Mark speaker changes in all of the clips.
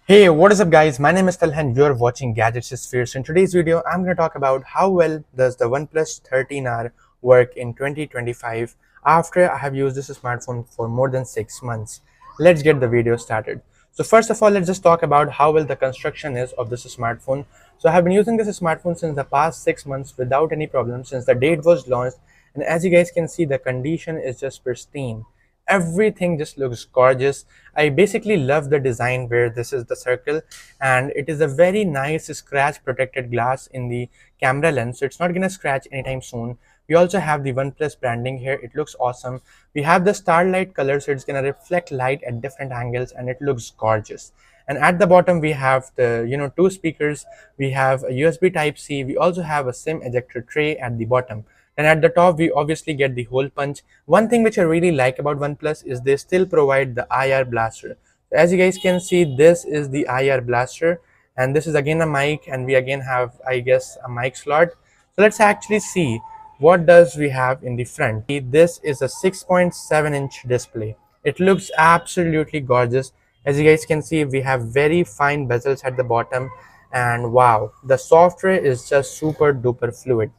Speaker 1: Hey, what is up guys? My name is Talhan. You're watching Gadgets Sphere. So in today's video, I'm going to talk about how well does the OnePlus 13r work in 2025 after I have used this smartphone for more than 6 months. Let's get the video started. So first of all, let's just talk about how well the construction is of this smartphone. So I have been using this smartphone since the past 6 months without any problem since the day it was launched. And as you guys can see, the condition is just pristine. Everything just looks gorgeous. I basically love the design where this is the circle, and it is a very nice scratch protected glass in the camera lens, so it's not gonna scratch anytime soon. We also have the OnePlus branding here. It looks awesome. We have the starlight color, so it's gonna reflect light at different angles and it looks gorgeous. And at the bottom we have the two speakers. We have a USB type C. We also have a SIM ejector tray at the bottom. And at the top, we obviously get the hole punch. One thing which I really like about OnePlus is they still provide the IR blaster. As you guys can see, this is the IR blaster, and this is again a mic, and we again have, I guess, a mic slot. So let's actually see what does we have in the front. This is a 6.7-inch display. It looks absolutely gorgeous. As you guys can see, we have very fine bezels at the bottom, and wow, the software is just super duper fluid.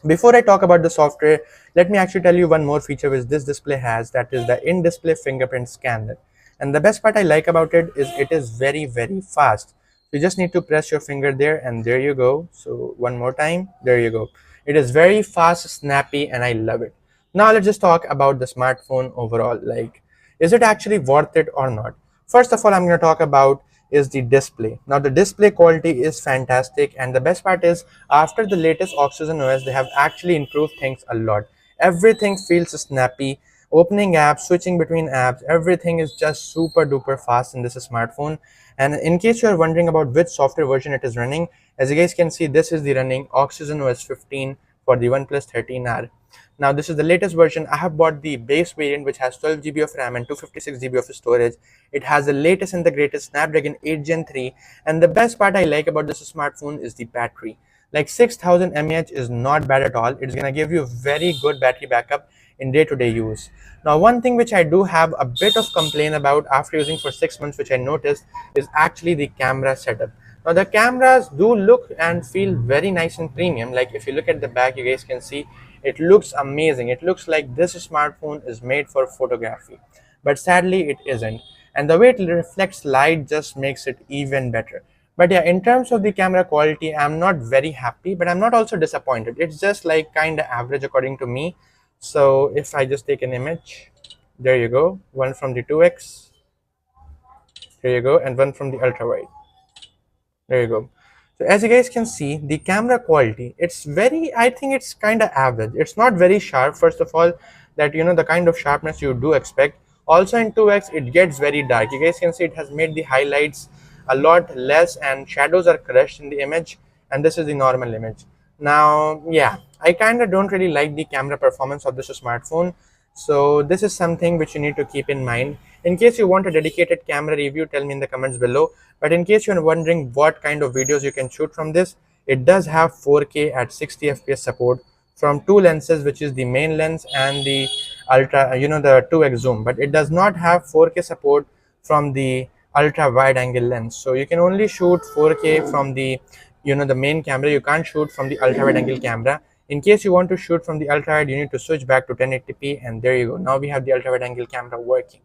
Speaker 1: Before I talk about the software, let me actually tell you one more feature which this display has, that is the in-display fingerprint scanner. And the best part I like about it is very fast. You just need to press your finger there and there you go. So one more time, there you go. It is very fast, snappy, and I love it. Now let's just talk about the smartphone overall. Like, is it actually worth it or not? First of all, I'm going to talk about is the display. Now the display quality is fantastic, and the best part is after the latest Oxygen OS, they have actually improved things a lot. Everything feels snappy. Opening apps, switching between apps, everything is just super duper fast in this smartphone. And in case you are wondering about which software version it is running, as you guys can see, this is the running Oxygen OS 15 for the OnePlus 13r. Now this is the latest version. I have bought the base variant which has 12 GB of RAM and 256 GB of storage. It has the latest and the greatest Snapdragon 8 Gen 3, and the best part I like about this smartphone is the battery. Like 6000 mAh is not bad at all. It's gonna give you very good battery backup in day-to-day use. Now one thing which I do have a bit of complaint about after using for 6 months, which I noticed, is actually the camera setup. Now the cameras do look and feel very nice and premium. Like if you look at the back, you guys can see it looks amazing. It looks like this smartphone is made for photography, but sadly it isn't. And the way it reflects light just makes it even better. But yeah, in terms of the camera quality, I'm not very happy, but I'm not also disappointed. It's just like kind of average according to me. So if I just take an image, there you go, one from the 2x, there you go, and one from the ultra wide. There you go. So as you guys can see, the camera quality, it's very, I think it's kind of average. It's not very sharp, first of all, that the kind of sharpness you do expect. Also in 2x, it gets very dark. You guys can see it has made the highlights a lot less and shadows are crushed in the image, and this is the normal image. Now, yeah, I kind of don't really like the camera performance of this smartphone. So this is something which you need to keep in mind. In case you want a dedicated camera review, tell me in the comments below. But in case you're wondering what kind of videos you can shoot from this, it does have 4K at 60 FPS support from two lenses, which is the main lens and the ultra, the 2x zoom. But it does not have 4K support from the ultra wide angle lens. So you can only shoot 4K from the the main camera. You can't shoot from the ultra wide angle camera. In case you want to shoot from the ultra wide, you need to switch back to 1080p, and there you go. Now we have the ultra wide angle camera working.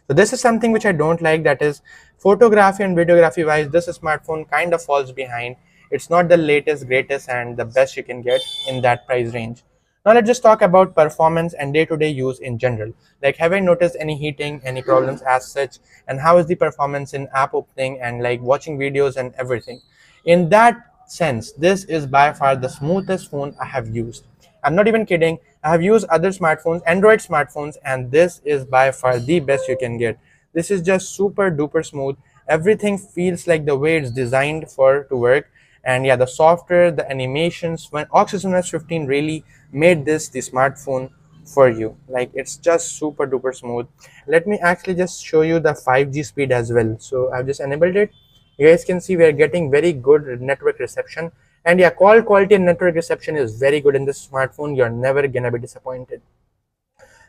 Speaker 1: So this is something which I don't like, that is photography and videography wise, this smartphone kind of falls behind. It's not the latest, greatest, and the best you can get in that price range. Now let's just talk about performance and day-to-day use in general. Like, have I noticed any heating, any problems as such, and how is the performance in app opening and like watching videos and everything? In that sense, this is by far the smoothest phone I have used. I'm not even kidding. I have used other smartphones, Android smartphones, and this is by far the best you can get. This is just super duper smooth. Everything feels like the way it's designed for to work. And yeah, the software, the animations, when Oxygen OS 15 really made this the smartphone for you. Like, it's just super duper smooth. Let me actually just show you the 5G speed as well. So I've just enabled it. You guys can see we're getting very good network reception. And yeah, call quality and network reception is very good in this smartphone. You're never gonna be disappointed.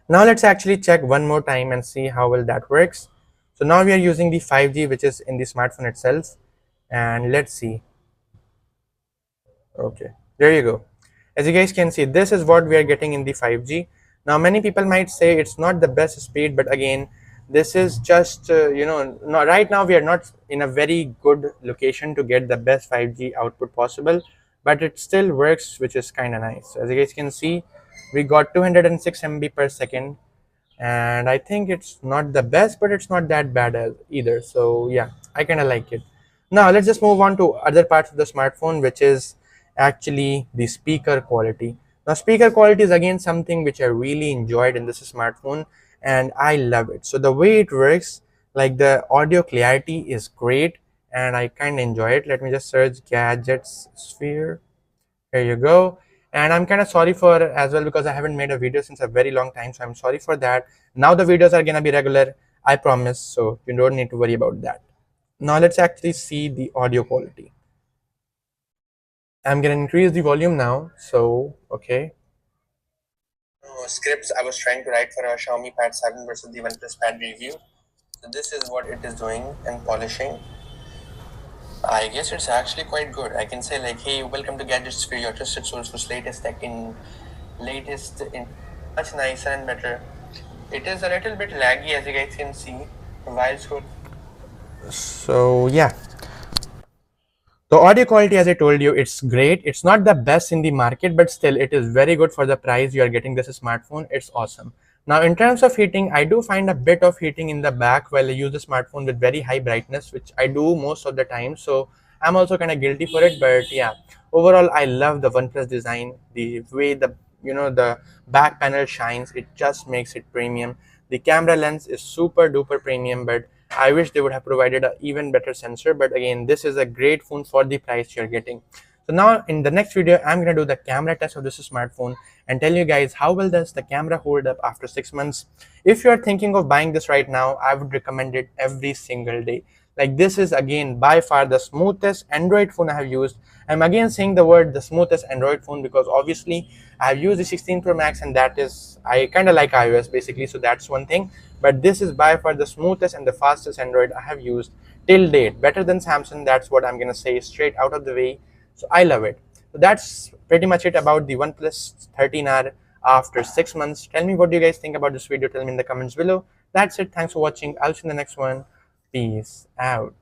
Speaker 1: Now let's actually check one more time and see how well that works. So now we are using the 5G, which is in the smartphone itself. And let's see. Okay, there you go. As you guys can see, this is what we are getting in the 5G. Now many people might say it's not the best speed, but again, this is just no, right now we are not in a very good location to get the best 5G output possible, but it still works, which is kind of nice. As you guys can see, we got 206 MB per second, and I think it's not the best, but it's not that bad as either. So yeah, I kind of like it. Now let's just move on to other parts of the smartphone, which is actually the speaker quality. Now speaker quality is again something which I really enjoyed in this smartphone, and I love it. So the way it works, like the audio clarity is great, and I kind of enjoy it. Let me just search gadgets sphere. Here you go. And I'm kind of sorry for as well because I haven't made a video since a very long time. So I'm sorry for that. Now the videos are gonna be regular, I promise. So you don't need to worry about that. Now let's actually see the audio quality. I'm gonna increase the volume now. So okay. Scripts I was trying to write for a Xiaomi Pad 7 versus the OnePlus Pad review. So this is what it is doing and polishing. I guess it's actually quite good. I can say like, hey, welcome to Gadgets for your trusted source for latest tech in latest in much nicer and better. It is a little bit laggy as you guys can see while scrolling. So yeah, the audio quality, as I told you, it's great. It's not the best in the market, but still it is very good for the price you are getting this smartphone. It's awesome. Now, in terms of heating, I do find a bit of heating in the back while I use the smartphone with very high brightness, which I do most of the time. So I'm also kind of guilty for it. But yeah, overall, I love the OnePlus design. The way the back panel shines, it just makes it premium. The camera lens is super duper premium, but I wish they would have provided an even better sensor. But again, this is a great phone for the price you're getting. So now in the next video, I'm gonna do the camera test of this smartphone and tell you guys how well does the camera hold up after 6 months. If you're thinking of buying this right now, I would recommend it every single day. Like this is again by far the smoothest Android phone I have used. I'm again saying the word the smoothest Android phone because obviously I have used the 16 Pro Max and that is, I kind of like iOS basically, so that's one thing. But this is by far the smoothest and the fastest Android I have used till date. Better than Samsung, that's what I'm gonna say straight out of the way. So I love it. So that's pretty much it about the OnePlus 13R after 6 months. Tell me what do you guys think about this video. Tell me in the comments below. That's it. Thanks for watching. I'll see you in the next one. Peace out.